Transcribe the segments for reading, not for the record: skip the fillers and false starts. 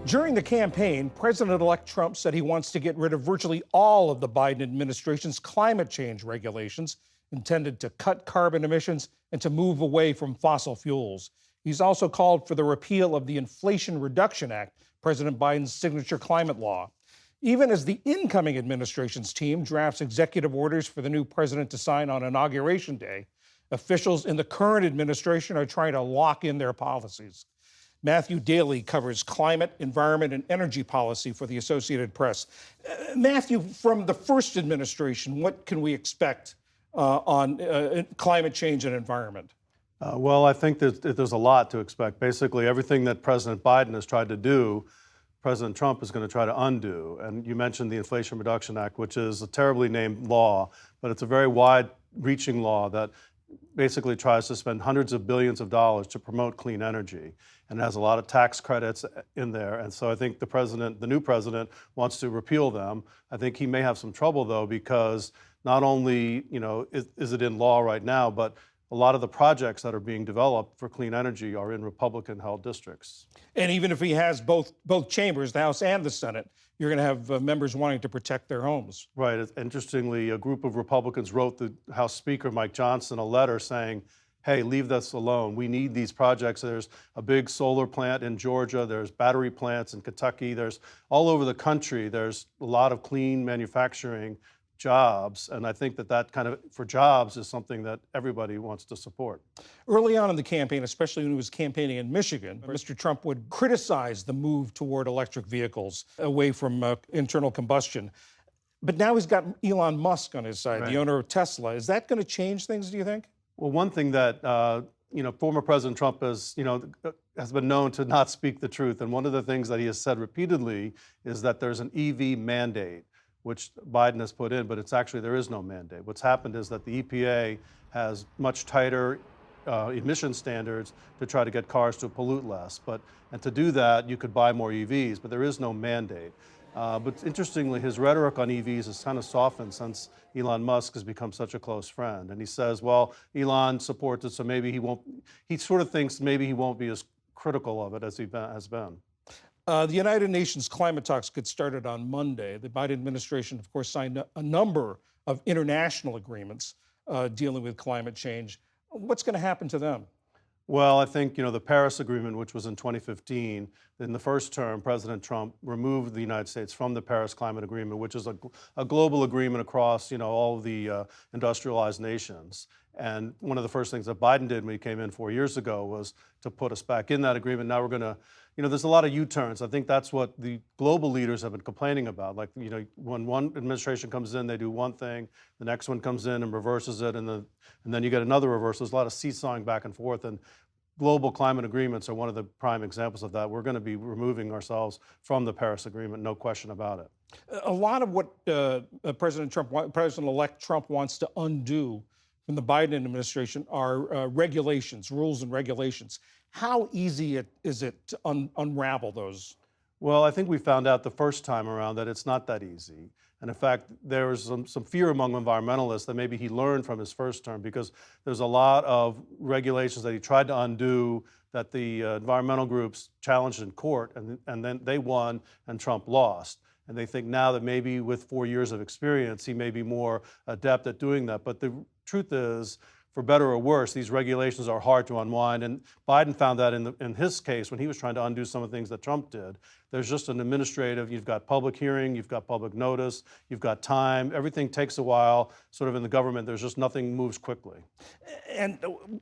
During the campaign, President-elect Trump said he wants to get rid of virtually all of the Biden administration's climate change regulations intended to cut carbon emissions and to move away from fossil fuels. He's also called for the repeal of the Inflation Reduction Act, President Biden's signature climate law. Even as the incoming administration's team drafts executive orders for the new president to sign on Inauguration Day, officials in the current administration are trying to lock in their policies. Matthew Daly covers climate, environment, and energy policy for the Associated Press. Matthew, from the first administration, what can we expect on climate change and environment? Well, I think there's a lot to expect. Basically, everything that President Biden has tried to do, President Trump is going to try to undo. And you mentioned the Inflation Reduction Act, which is a terribly named law, but it's a very wide-reaching law that basically tries to spend hundreds of billions of dollars to promote clean energy, and has a lot of tax credits in there. And so I think the new president, wants to repeal them. I think he may have some trouble, though, because not only is it in law right now, but a lot of the projects that are being developed for clean energy are in Republican-held districts. And even if he has both chambers, the House and the Senate, you're going to have members wanting to protect their homes. Right. Interestingly, a group of Republicans wrote the House Speaker, Mike Johnson, a letter saying, hey, leave this alone. We need these projects. There's a big solar plant in Georgia. There's battery plants in Kentucky. There's all over the country. There's a lot of clean manufacturing jobs. And I think that kind of, for jobs, is something that everybody wants to support. Early on in the campaign, especially when he was campaigning in Michigan, Mr. Trump would criticize the move toward electric vehicles away from internal combustion. But now he's got Elon Musk on his side, right, the owner of Tesla. Is that going to change things, do you think? Well, one thing that former President Trump has been known to not speak the truth. And one of the things that he has said repeatedly is that there's an EV mandate, which Biden has put in, but there is no mandate. What's happened is that the EPA has much tighter emission standards to try to get cars to pollute less. And to do that, you could buy more EVs, but there is no mandate. But interestingly, his rhetoric on EVs has kind of softened since Elon Musk has become such a close friend. And he says, well, Elon supports it, so maybe he sort of thinks maybe he won't be as critical of it as he has been. The United Nations climate talks get started on Monday. The Biden administration, of course, signed a number of international agreements dealing with climate change. What's going to happen to them? Well, I think, the Paris Agreement, which was in 2015, in the first term, President Trump removed the United States from the Paris Climate Agreement, which is a global agreement across, all of the industrialized nations. And one of the first things that Biden did when he came in 4 years ago was to put us back in that agreement. Now we're going to, there's a lot of U-turns. I think that's what the global leaders have been complaining about. Like, when one administration comes in, they do one thing, the next one comes in and reverses it, and then you get another reversal. There's a lot of seesawing back and forth, and global climate agreements are one of the prime examples of that. We're going to be removing ourselves from the Paris Agreement, no question about it. A lot of what President-elect Trump wants to undo from the Biden administration are regulations, rules and regulations. How easy is it to unravel those? Well, I think we found out the first time around that it's not that easy. And in fact, there was some fear among environmentalists that maybe he learned from his first term, because there's a lot of regulations that he tried to undo that the environmental groups challenged in court, and then they won and Trump lost. And they think now that maybe with 4 years of experience, he may be more adept at doing that. But the truth is, for better or worse, these regulations are hard to unwind. And Biden found that in his case, when he was trying to undo some of the things that Trump did. There's just an administrative, you've got public hearing, you've got public notice, you've got time. Everything takes a while. Sort of in the government, there's just nothing moves quickly. And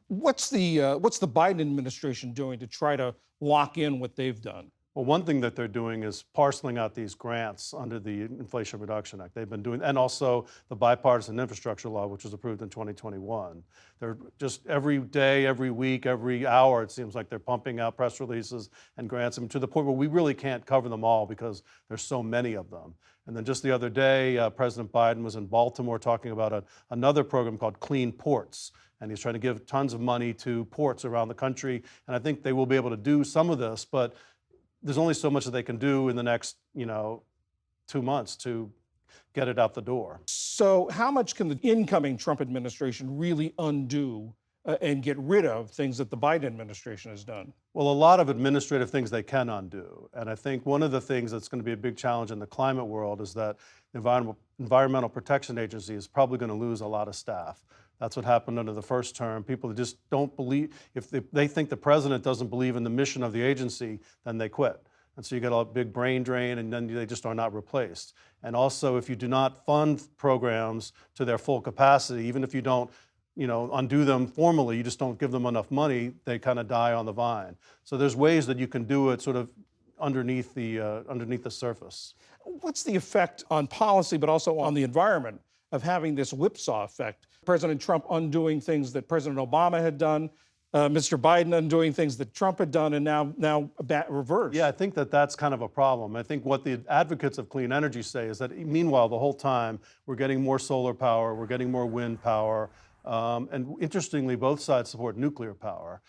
what's the Biden administration doing to try to lock in what they've done? Well, one thing that they're doing is parceling out these grants under the Inflation Reduction Act. They've been doing, and also the bipartisan infrastructure law, which was approved in 2021. They're just every day, every week, every hour, it seems like they're pumping out press releases and grants, to the point where we really can't cover them all because there's so many of them. And then just the other day, President Biden was in Baltimore talking about another program called Clean Ports. And he's trying to give tons of money to ports around the country. And I think they will be able to do some of this, but there's only so much that they can do in the next, 2 months to get it out the door. So how much can the incoming Trump administration really undo and get rid of things that the Biden administration has done? Well, a lot of administrative things they can undo. And I think one of the things that's going to be a big challenge in the climate world is that the Environmental Protection Agency is probably going to lose a lot of staff. That's what happened under the first term. People just don't believe, if they think the president doesn't believe in the mission of the agency, then they quit. And so you get a big brain drain, and then they just are not replaced. And also, if you do not fund programs to their full capacity, even if you don't undo them formally, you just don't give them enough money, they kind of die on the vine. So there's ways that you can do it sort of underneath the surface. What's the effect on policy, but also on the environment, of having this whipsaw effect? President Trump undoing things that President Obama had done, Mr. Biden undoing things that Trump had done, and now reverse. Yeah, I think that's kind of a problem. I think what the advocates of clean energy say is that meanwhile, the whole time, we're getting more solar power, we're getting more wind power, and interestingly, both sides support nuclear power.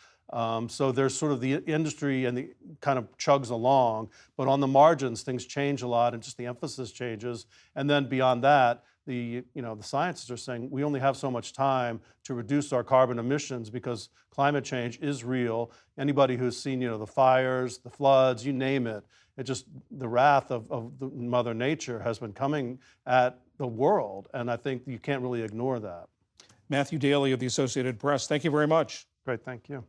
So there's sort of the industry and the kind of chugs along, but on the margins, things change a lot and just the emphasis changes. And then beyond that, the scientists are saying we only have so much time to reduce our carbon emissions because climate change is real. Anybody who's seen, the fires, the floods, you name it, the wrath of the Mother Nature has been coming at the world. And I think you can't really ignore that. Matthew Daly of the Associated Press, thank you very much. Great, thank you.